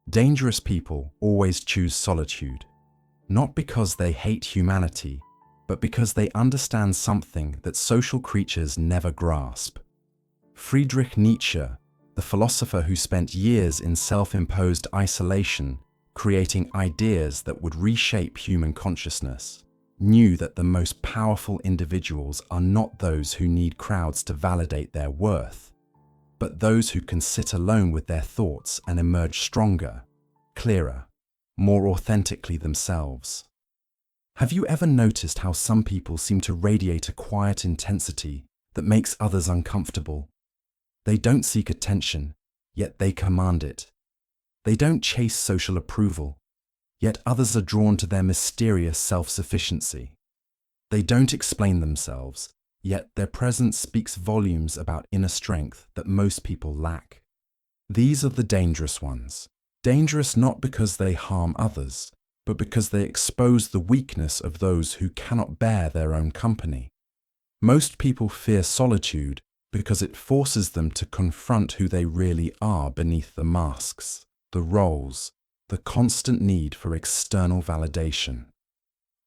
Dangerous people always choose solitude, not because they hate humanity, but because they understand something that social creatures never grasp. Friedrich Nietzsche, the philosopher who spent years in self-imposed isolation, creating ideas that would reshape human consciousness, knew that the most powerful individuals are not those who need crowds to validate their worth, but those who can sit alone with their thoughts and emerge stronger, clearer, more authentically themselves. Have you ever noticed how some people seem to radiate a quiet intensity that makes others uncomfortable? They don't seek attention, yet they command it. They don't chase social approval, yet others are drawn to their mysterious self-sufficiency. They don't explain themselves, yet their presence speaks volumes about inner strength that most people lack. These are the dangerous ones. Dangerous not because they harm others, but because they expose the weakness of those who cannot bear their own company. Most people fear solitude because it forces them to confront who they really are beneath the masks, the roles, the constant need for external validation.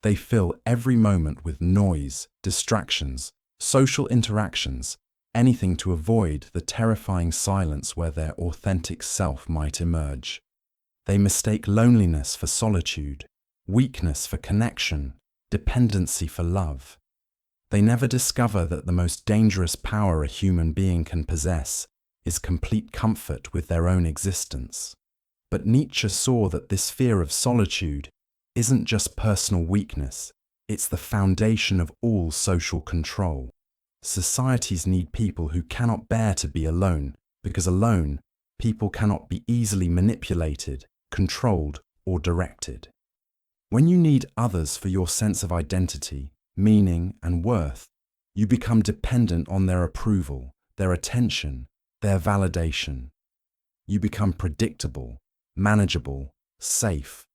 They fill every moment with noise, distractions, social interactions, anything to avoid the terrifying silence where their authentic self might emerge. They mistake loneliness for solitude, weakness for connection, dependency for love. They never discover that the most dangerous power a human being can possess is complete comfort with their own existence. But Nietzsche saw that this fear of solitude isn't just personal weakness, it's the foundation of all social control. Societies need people who cannot bear to be alone, because alone, people cannot be easily manipulated, controlled, or directed. When you need others for your sense of identity, meaning, and worth, you become dependent on their approval, their attention, their validation. You become predictable, manageable, safe.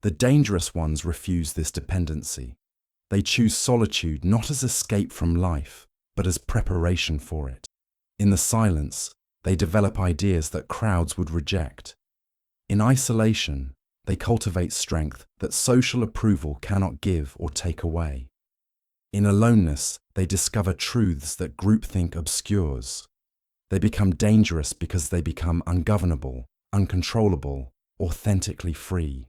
The dangerous ones refuse this dependency. They choose solitude not as escape from life, but as preparation for it. In the silence, they develop ideas that crowds would reject. In isolation, they cultivate strength that social approval cannot give or take away. In aloneness, they discover truths that groupthink obscures. They become dangerous because they become ungovernable, uncontrollable, authentically free.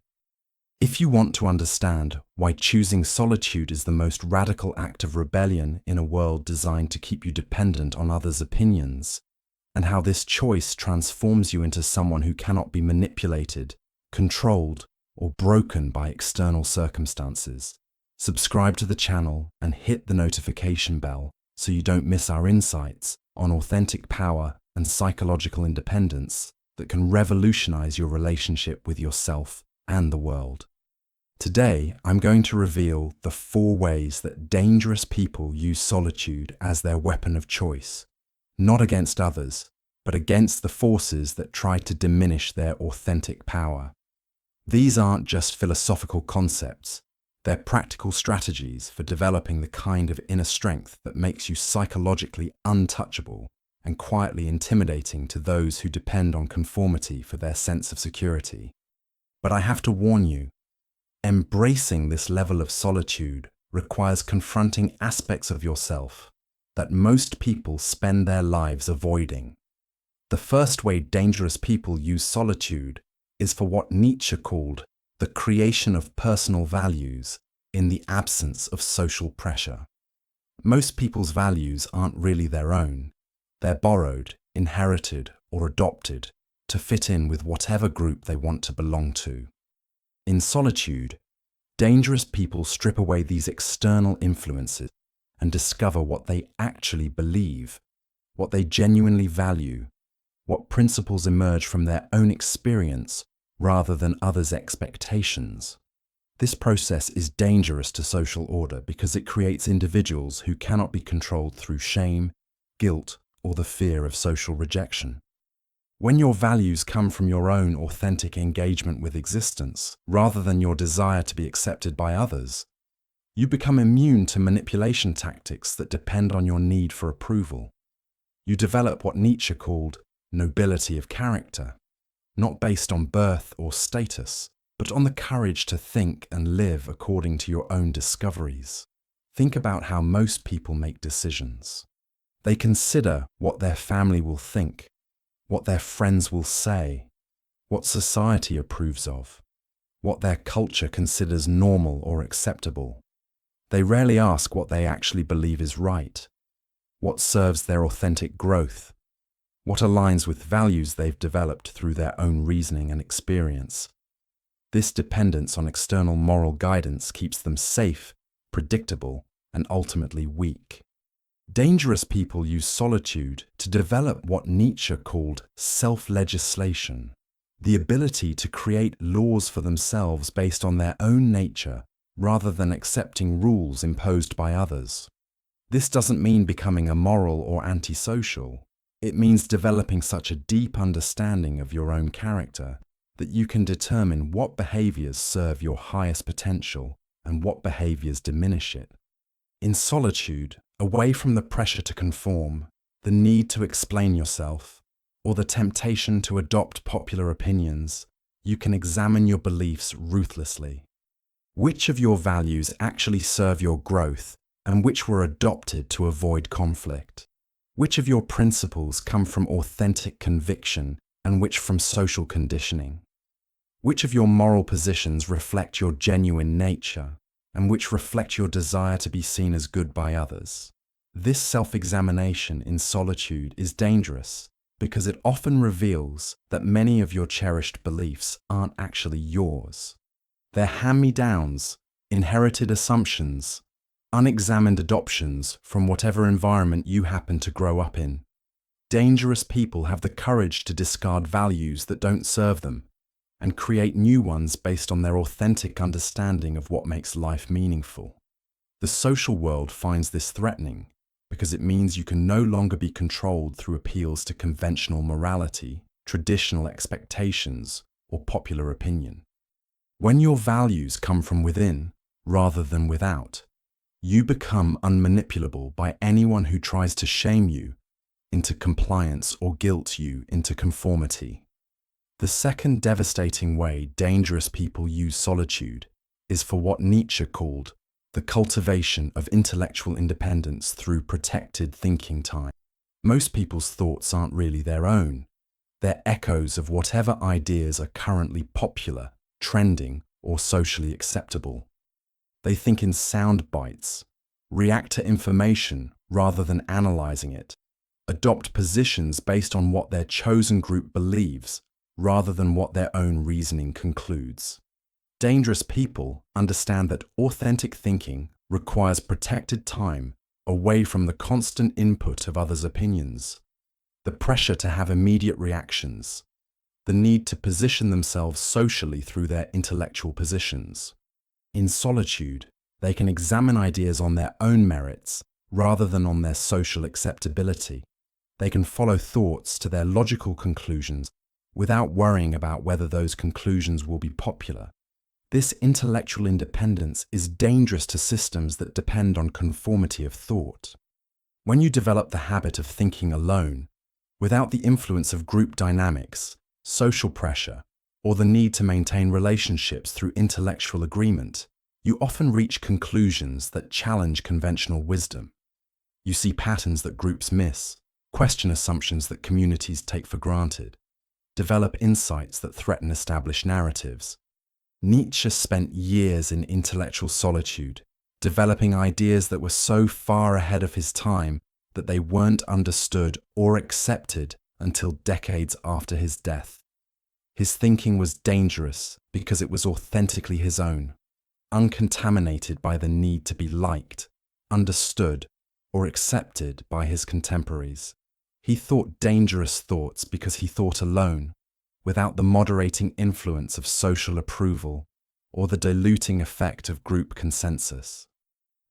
If you want to understand why choosing solitude is the most radical act of rebellion in a world designed to keep you dependent on others' opinions, and how this choice transforms you into someone who cannot be manipulated, controlled, or broken by external circumstances, subscribe to the channel and hit the notification bell so you don't miss our insights on authentic power and psychological independence that can revolutionize your relationship with yourself and the world. Today, I'm going to reveal the 4 ways that dangerous people use solitude as their weapon of choice, not against others, but against the forces that try to diminish their authentic power. These aren't just philosophical concepts, they're practical strategies for developing the kind of inner strength that makes you psychologically untouchable and quietly intimidating to those who depend on conformity for their sense of security. But I have to warn you, embracing this level of solitude requires confronting aspects of yourself that most people spend their lives avoiding. The first way dangerous people use solitude is for what Nietzsche called the creation of personal values in the absence of social pressure. Most people's values aren't really their own. They're borrowed, inherited, or adopted to fit in with whatever group they want to belong to. In solitude, dangerous people strip away these external influences and discover what they actually believe, what they genuinely value, what principles emerge from their own experience rather than others' expectations. This process is dangerous to social order because it creates individuals who cannot be controlled through shame, guilt, or the fear of social rejection. When your values come from your own authentic engagement with existence, rather than your desire to be accepted by others, you become immune to manipulation tactics that depend on your need for approval. You develop what Nietzsche called nobility of character. not based on birth or status, but on the courage to think and live according to your own discoveries. Think about how most people make decisions. They consider what their family will think, what their friends will say, what society approves of, what their culture considers normal or acceptable. They rarely ask what they actually believe is right, what serves their authentic growth, what aligns with values they've developed through their own reasoning and experience. This dependence on external moral guidance keeps them safe, predictable, and ultimately weak. Dangerous people use solitude to develop what Nietzsche called self-legislation, the ability to create laws for themselves based on their own nature rather than accepting rules imposed by others. This doesn't mean becoming immoral or antisocial. It means developing such a deep understanding of your own character that you can determine what behaviors serve your highest potential and what behaviors diminish it. In solitude, away from the pressure to conform, the need to explain yourself, or the temptation to adopt popular opinions, you can examine your beliefs ruthlessly. Which of your values actually serve your growth and which were adopted to avoid conflict? Which of your principles come from authentic conviction and which from social conditioning? Which of your moral positions reflect your genuine nature and which reflect your desire to be seen as good by others? This self-examination in solitude is dangerous because it often reveals that many of your cherished beliefs aren't actually yours. They're hand-me-downs, inherited assumptions, unexamined adoptions from whatever environment you happen to grow up in. Dangerous people have the courage to discard values that don't serve them and create new ones based on their authentic understanding of what makes life meaningful. The social world finds this threatening because it means you can no longer be controlled through appeals to conventional morality, traditional expectations, or popular opinion. When your values come from within rather than without, you become unmanipulable by anyone who tries to shame you into compliance or guilt you into conformity. The second devastating way dangerous people use solitude is for what Nietzsche called the cultivation of intellectual independence through protected thinking time. Most people's thoughts aren't really their own. They're echoes of whatever ideas are currently popular, trending, or socially acceptable. They think in sound bites, react to information rather than analyzing it, adopt positions based on what their chosen group believes rather than what their own reasoning concludes. Dangerous people understand that authentic thinking requires protected time away from the constant input of others' opinions, the pressure to have immediate reactions, the need to position themselves socially through their intellectual positions. In solitude, they can examine ideas on their own merits rather than on their social acceptability. They can follow thoughts to their logical conclusions without worrying about whether those conclusions will be popular. This intellectual independence is dangerous to systems that depend on conformity of thought. When you develop the habit of thinking alone, without the influence of group dynamics, social pressure, or the need to maintain relationships through intellectual agreement, you often reach conclusions that challenge conventional wisdom. You see patterns that groups miss, question assumptions that communities take for granted, develop insights that threaten established narratives. Nietzsche spent years in intellectual solitude, developing ideas that were so far ahead of his time that they weren't understood or accepted until decades after his death. His thinking was dangerous because it was authentically his own, uncontaminated by the need to be liked, understood, or accepted by his contemporaries. He thought dangerous thoughts because he thought alone, without the moderating influence of social approval or the diluting effect of group consensus.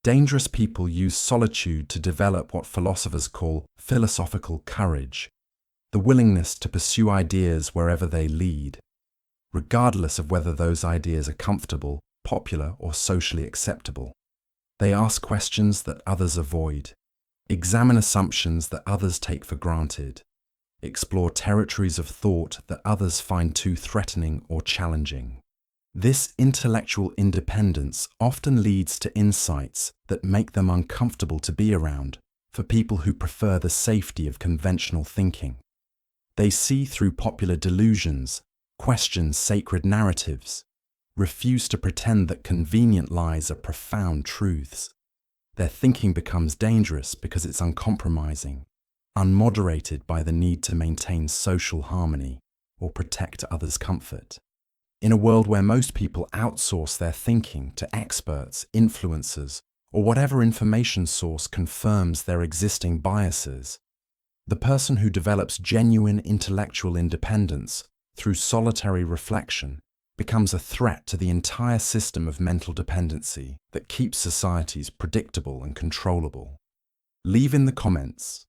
Dangerous people use solitude to develop what philosophers call philosophical courage, the willingness to pursue ideas wherever they lead, regardless of whether those ideas are comfortable, popular, or socially acceptable. They ask questions that others avoid, examine assumptions that others take for granted, explore territories of thought that others find too threatening or challenging. This intellectual independence often leads to insights that make them uncomfortable to be around for people who prefer the safety of conventional thinking. They see through popular delusions, question sacred narratives, refuse to pretend that convenient lies are profound truths. Their thinking becomes dangerous because it's uncompromising, unmoderated by the need to maintain social harmony or protect others' comfort. In a world where most people outsource their thinking to experts, influencers, or whatever information source confirms their existing biases, the person who develops genuine intellectual independence through solitary reflection becomes a threat to the entire system of mental dependency that keeps societies predictable and controllable. Leave in the comments,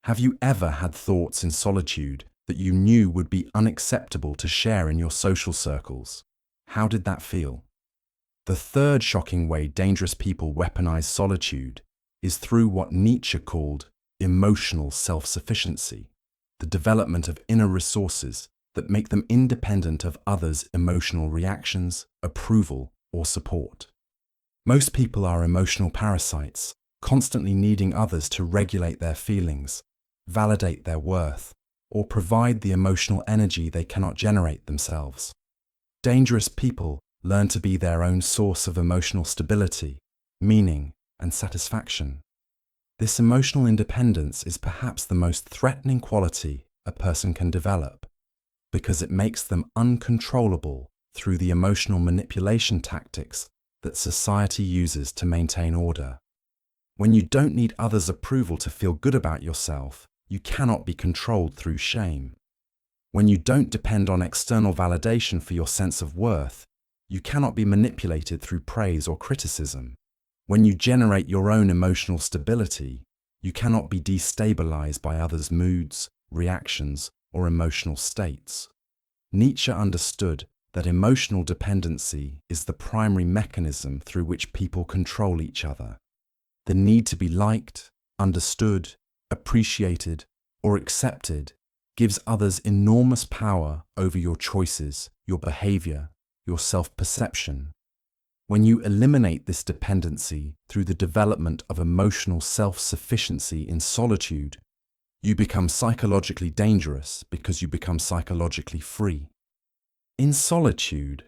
have you ever had thoughts in solitude that you knew would be unacceptable to share in your social circles? How did that feel? The third shocking way dangerous people weaponize solitude is through what Nietzsche called emotional self-sufficiency, the development of inner resources that make them independent of others' emotional reactions, approval, or support. Most people are emotional parasites, constantly needing others to regulate their feelings, validate their worth, or provide the emotional energy they cannot generate themselves. Dangerous people learn to be their own source of emotional stability, meaning, and satisfaction. This emotional independence is perhaps the most threatening quality a person can develop, because it makes them uncontrollable through the emotional manipulation tactics that society uses to maintain order. When you don't need others' approval to feel good about yourself, you cannot be controlled through shame. When you don't depend on external validation for your sense of worth, you cannot be manipulated through praise or criticism. When you generate your own emotional stability, you cannot be destabilized by others' moods, reactions, or emotional states. Nietzsche understood that emotional dependency is the primary mechanism through which people control each other. The need to be liked, understood, appreciated, or accepted gives others enormous power over your choices, your behavior, your self-perception. When you eliminate this dependency through the development of emotional self-sufficiency in solitude, you become psychologically dangerous because you become psychologically free. In solitude,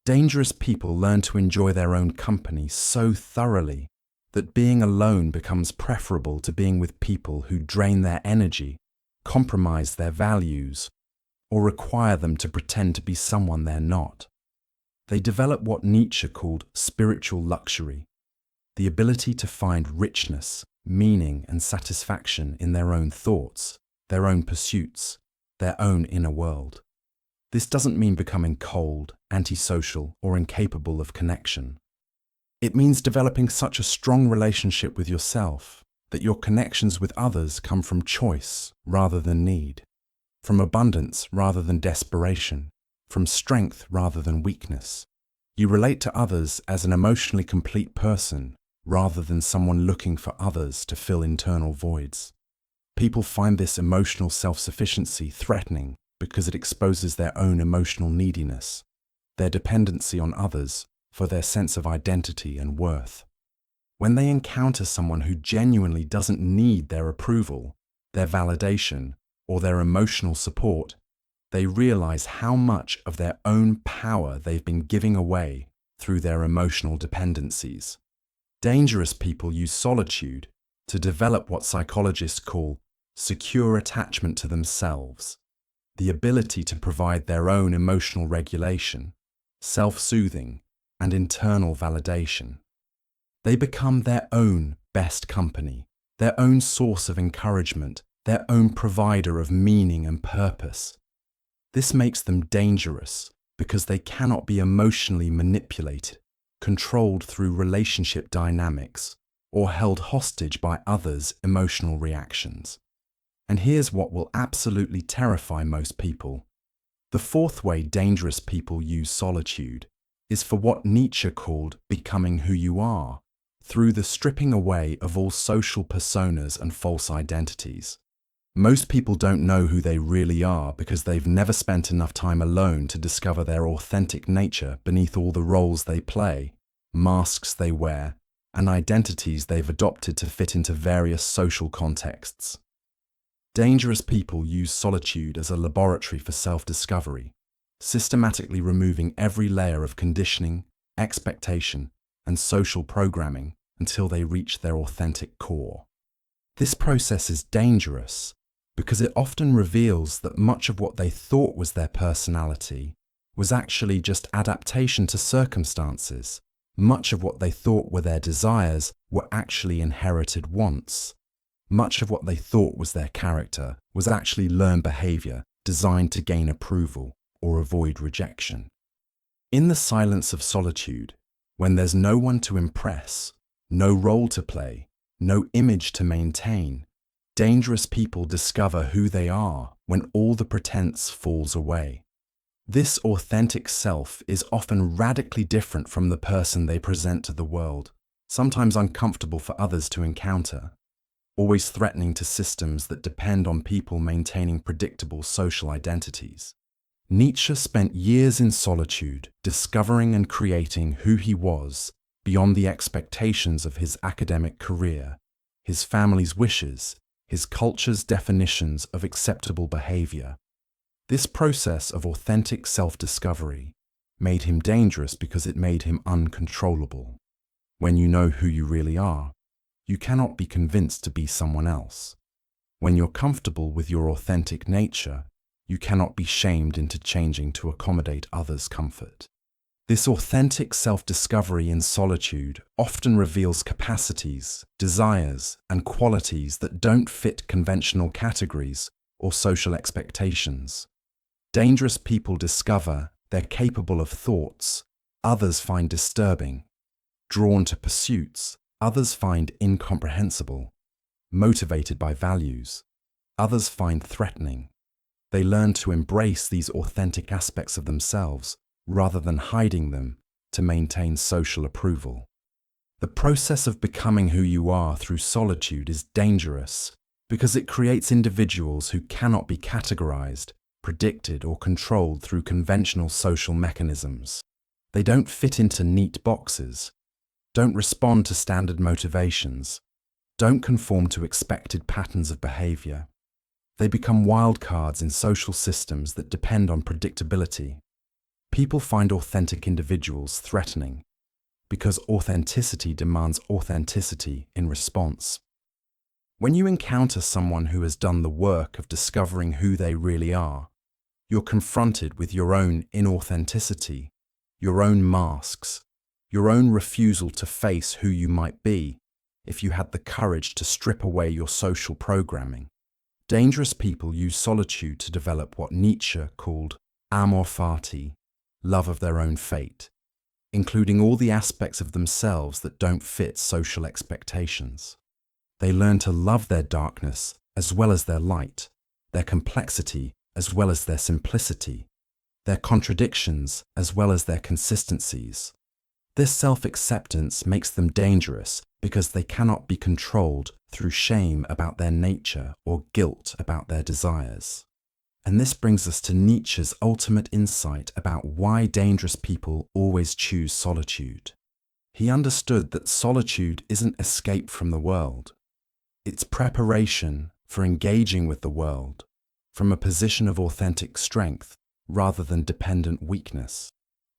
dangerous people learn to enjoy their own company so thoroughly that being alone becomes preferable to being with people who drain their energy, compromise their values, or require them to pretend to be someone they're not. They develop what Nietzsche called spiritual luxury, the ability to find richness, meaning, and satisfaction in their own thoughts, their own pursuits, their own inner world. This doesn't mean becoming cold, antisocial, or incapable of connection. It means developing such a strong relationship with yourself that your connections with others come from choice rather than need, from abundance rather than desperation, from strength rather than weakness. You relate to others as an emotionally complete person rather than someone looking for others to fill internal voids. People find this emotional self-sufficiency threatening because it exposes their own emotional neediness, their dependency on others for their sense of identity and worth. When they encounter someone who genuinely doesn't need their approval, their validation, or their emotional support, they realize how much of their own power they've been giving away through their emotional dependencies. Dangerous people use solitude to develop what psychologists call secure attachment to themselves, the ability to provide their own emotional regulation, self-soothing, and internal validation. They become their own best company, their own source of encouragement, their own provider of meaning and purpose. This makes them dangerous because they cannot be emotionally manipulated, controlled through relationship dynamics, or held hostage by others' emotional reactions. And here's what will absolutely terrify most people. The fourth way dangerous people use solitude is for what Nietzsche called becoming who you are, through the stripping away of all social personas and false identities. Most people don't know who they really are because they've never spent enough time alone to discover their authentic nature beneath all the roles they play, masks they wear, and identities they've adopted to fit into various social contexts. Dangerous people use solitude as a laboratory for self-discovery, systematically removing every layer of conditioning, expectation, and social programming until they reach their authentic core. This process is dangerous because it often reveals that much of what they thought was their personality was actually just adaptation to circumstances. Much of what they thought were their desires were actually inherited wants. Much of what they thought was their character was actually learned behavior designed to gain approval or avoid rejection. In the silence of solitude, when there's no one to impress, no role to play, no image to maintain, dangerous people discover who they are when all the pretense falls away. This authentic self is often radically different from the person they present to the world, sometimes uncomfortable for others to encounter, always threatening to systems that depend on people maintaining predictable social identities. Nietzsche spent years in solitude, discovering and creating who he was beyond the expectations of his academic career, his family's wishes, his culture's definitions of acceptable behavior. This process of authentic self-discovery made him dangerous because it made him uncontrollable. When you know who you really are, you cannot be convinced to be someone else. When you're comfortable with your authentic nature, you cannot be shamed into changing to accommodate others' comfort. This authentic self-discovery in solitude often reveals capacities, desires, and qualities that don't fit conventional categories or social expectations. Dangerous people discover they're capable of thoughts others find disturbing, drawn to pursuits others find incomprehensible, motivated by values others find threatening. They learn to embrace these authentic aspects of themselves rather than hiding them to maintain social approval. The process of becoming who you are through solitude is dangerous because it creates individuals who cannot be categorized, predicted, or controlled through conventional social mechanisms. They don't fit into neat boxes, don't respond to standard motivations, don't conform to expected patterns of behavior. They become wildcards in social systems that depend on predictability. People find authentic individuals threatening because authenticity demands authenticity in response. When you encounter someone who has done the work of discovering who they really are, you're confronted with your own inauthenticity, your own masks, your own refusal to face who you might be if you had the courage to strip away your social programming. Dangerous people use solitude to develop what Nietzsche called amor fati, love of their own fate, including all the aspects of themselves that don't fit social expectations. They learn to love their darkness as well as their light, their complexity as well as their simplicity, their contradictions as well as their consistencies. This self-acceptance makes them dangerous because they cannot be controlled through shame about their nature or guilt about their desires. And this brings us to Nietzsche's ultimate insight about why dangerous people always choose solitude. He understood that solitude isn't escape from the world. It's preparation for engaging with the world from a position of authentic strength rather than dependent weakness.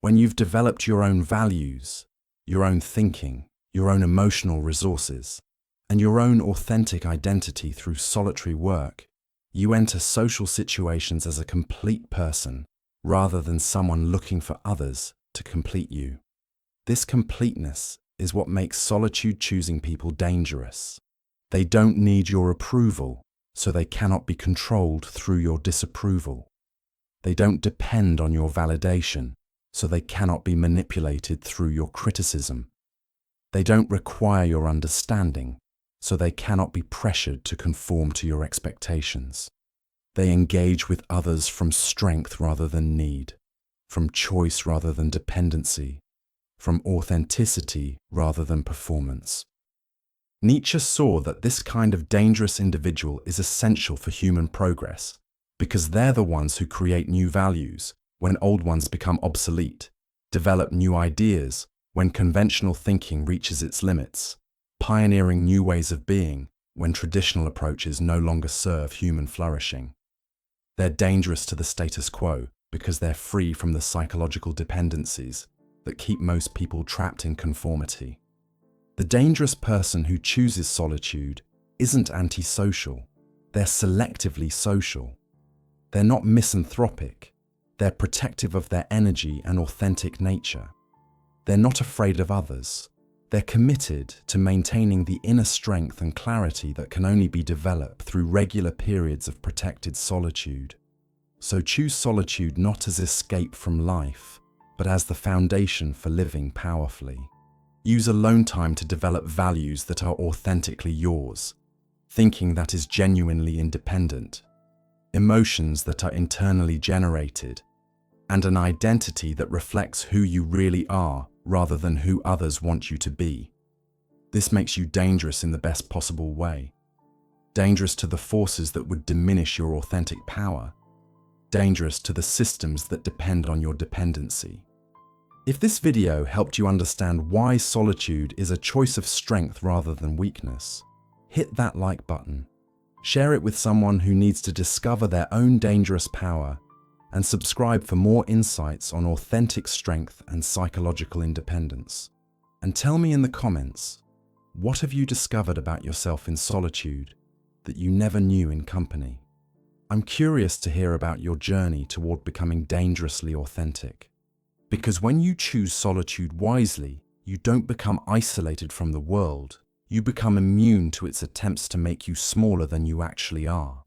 When you've developed your own values, your own thinking, your own emotional resources, and your own authentic identity through solitary work, you enter social situations as a complete person rather than someone looking for others to complete you. This completeness is what makes solitude-choosing people dangerous. They don't need your approval, so they cannot be controlled through your disapproval. They don't depend on your validation, so they cannot be manipulated through your criticism. They don't require your understanding, so they cannot be pressured to conform to your expectations. They engage with others from strength rather than need, from choice rather than dependency, from authenticity rather than performance. Nietzsche saw that this kind of dangerous individual is essential for human progress, because they're the ones who create new values when old ones become obsolete, develop new ideas when conventional thinking reaches its limits, pioneering new ways of being when traditional approaches no longer serve human flourishing. They're dangerous to the status quo because they're free from the psychological dependencies that keep most people trapped in conformity. The dangerous person who chooses solitude isn't antisocial, they're selectively social. They're not misanthropic, they're protective of their energy and authentic nature. They're not afraid of others, they're committed to maintaining the inner strength and clarity that can only be developed through regular periods of protected solitude. So choose solitude not as escape from life, but as the foundation for living powerfully. Use alone time to develop values that are authentically yours, thinking that is genuinely independent, emotions that are internally generated, and an identity that reflects who you really are rather than who others want you to be. This makes you dangerous in the best possible way. Dangerous to the forces that would diminish your authentic power. Dangerous to the systems that depend on your dependency. If this video helped you understand why solitude is a choice of strength rather than weakness, hit that like button. Share it with someone who needs to discover their own dangerous power, and subscribe for more insights on authentic strength and psychological independence. And tell me in the comments, what have you discovered about yourself in solitude that you never knew in company? I'm curious to hear about your journey toward becoming dangerously authentic. Because when you choose solitude wisely, you don't become isolated from the world. You become immune to its attempts to make you smaller than you actually are.